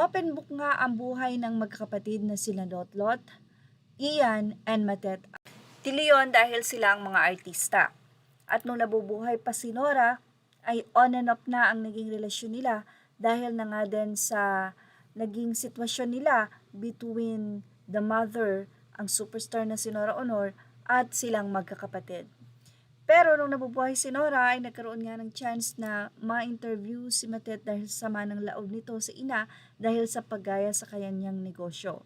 Open book nga ang buhay ng magkakapatid na sina Lotlot, Ian, and Matet de Leon dahil sila ang mga artista. At nung nabubuhay pa si Nora, ay on and off na ang naging relasyon nila dahil na nga din sa naging sitwasyon nila between the mother, ang superstar na si Nora Honor, at silang magkakapatid. Pero nung nabubuhay si Nora ay nagkaroon nga ng chance na ma-interview si Matet dahil sa sama ng loob nito sa ina dahil sa paggaya sa kanyang negosyo.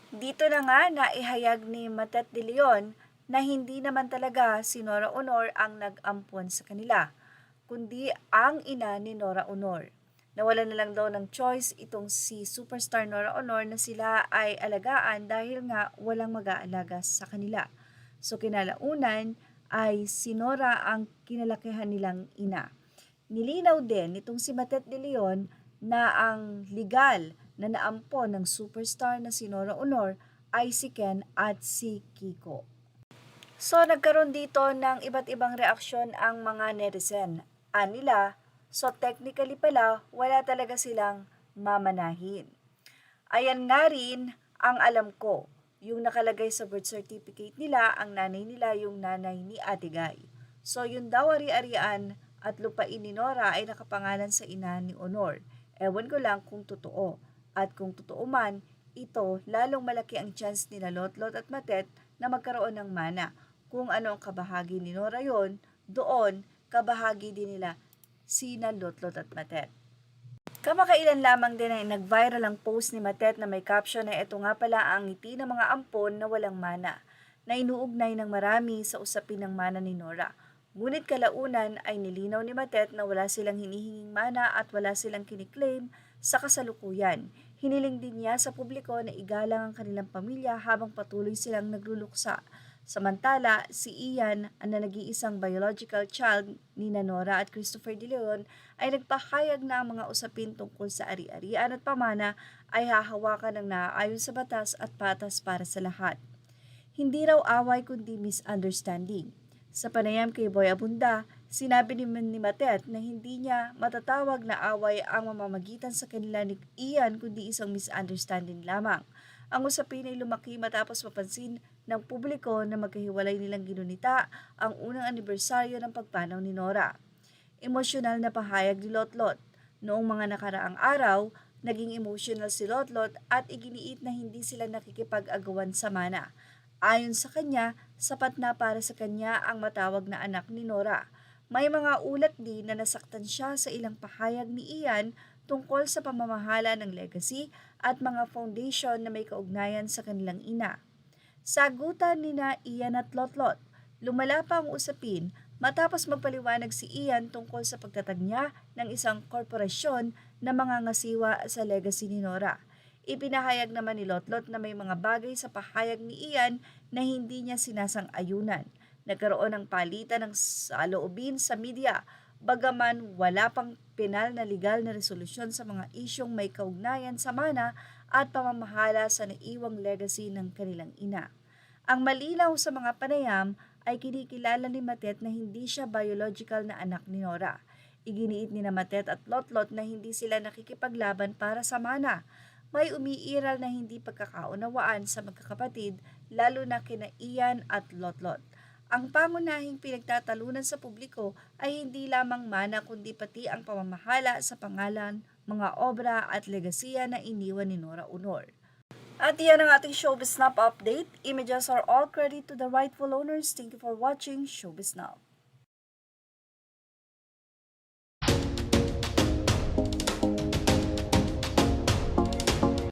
Dito na nga naihayag ni Matet de Leon na hindi naman talaga si Nora Honor ang nag-ampon sa kanila, kundi ang ina ni Nora Honor. Nawala na lang daw ng choice itong si superstar Nora Honor na sila ay alagaan dahil nga walang mag-aalaga sa kanila. So kinalaunan ay si Nora ang kinalakihan nilang ina. Nilinaw din nitong si Matet de Leon na ang legal na naampon ng superstar na si Nora Honor ay si Ken at si Kiko. So nagkaroon dito ng iba't ibang reaksyon ang mga netizen. Anila, so technically pala wala talaga silang mamanahin. Ayan nga rin ang alam ko. Yung nakalagay sa birth certificate nila, ang nanay nila yung nanay ni Ate Guy. So yung daw ari-arian at lupain ni Nora ay nakapangalan sa ina ni Honor. Ewan ko lang kung totoo. At kung totoo man, ito lalong malaki ang chance nila Lotlot at Matet na magkaroon ng mana. Kung ano ang kabahagi ni Nora yon, doon kabahagi din nila sina Lotlot at Matet. Kamakailan lamang din ay nag-viral ang post ni Matet na may caption na ito nga pala ang ngiti ng mga ampon na walang mana, na inuugnay ng marami sa usapin ng mana ni Nora. Ngunit kalaunan ay nilinaw ni Matet na wala silang hinihinging mana at wala silang kiniklaim sa kasalukuyan. Hiniling din niya sa publiko na igalang ang kanilang pamilya habang patuloy silang nagluluksa. Samantala, si Ian, ang nag-iisang biological child ni Nora at Christopher de Leon, ay nagpahayag na ang mga usapin tungkol sa ari-arian at pamana ay hahawakan ng naaayon sa batas at patas para sa lahat. Hindi raw away kundi misunderstanding. Sa panayam kay Boy Abunda, sinabi ni Matet na hindi niya matatawag na away ang mamamagitan sa kanila ni Ian kundi isang misunderstanding lamang. Ang usapin ay lumaki matapos mapansin ng publiko na magkahiwalay nilang ginunita ang unang anibersaryo ng pagpanaw ni Nora. Emosyonal na pahayag ni Lotlot. Noong mga nakaraang araw, naging emosyonal si Lotlot at iginiit na hindi sila nakikipag-agawan sa mana. Ayon sa kanya, sapat na para sa kanya ang matawag na anak ni Nora. May mga ulat din na nasaktan siya sa ilang pahayag ni Ian tungkol sa pamamahala ng legacy at mga foundation na may kaugnayan sa kanilang ina. Sagutan ni na Ian at Lotlot, lumala pa ang usapin matapos magpaliwanag si Ian tungkol sa pagtatag niya ng isang korporasyon na mangangasiwa sa legacy ni Nora. Ipinahayag naman ni Lotlot na may mga bagay sa pahayag ni Ian na hindi niya sinasang-ayunan. Nagkaroon ng palitan ng saloobin sa media, bagaman wala pang penal na legal na resolusyon sa mga isyong may kaugnayan sa mana at pamamahala sa naiwang legacy ng kanilang ina. Ang malinaw sa mga panayam ay kinikilala ni Matet na hindi siya biological na anak ni Nora. Iginiit ni na Matet at Lotlot na hindi sila nakikipaglaban para sa mana. May umiiral na hindi pagkakaunawaan sa magkakapatid lalo na kina Ian at Lotlot. Ang pangunahing pinagtatalunan sa publiko ay hindi lamang mana kundi pati ang pamamahala sa pangalan, mga obra at legasiya na iniwan ni Nora Honor. At iyan ang ating Showbiz Snap update. Images are all credit to the rightful owners. Thank you for watching Showbiz Snap.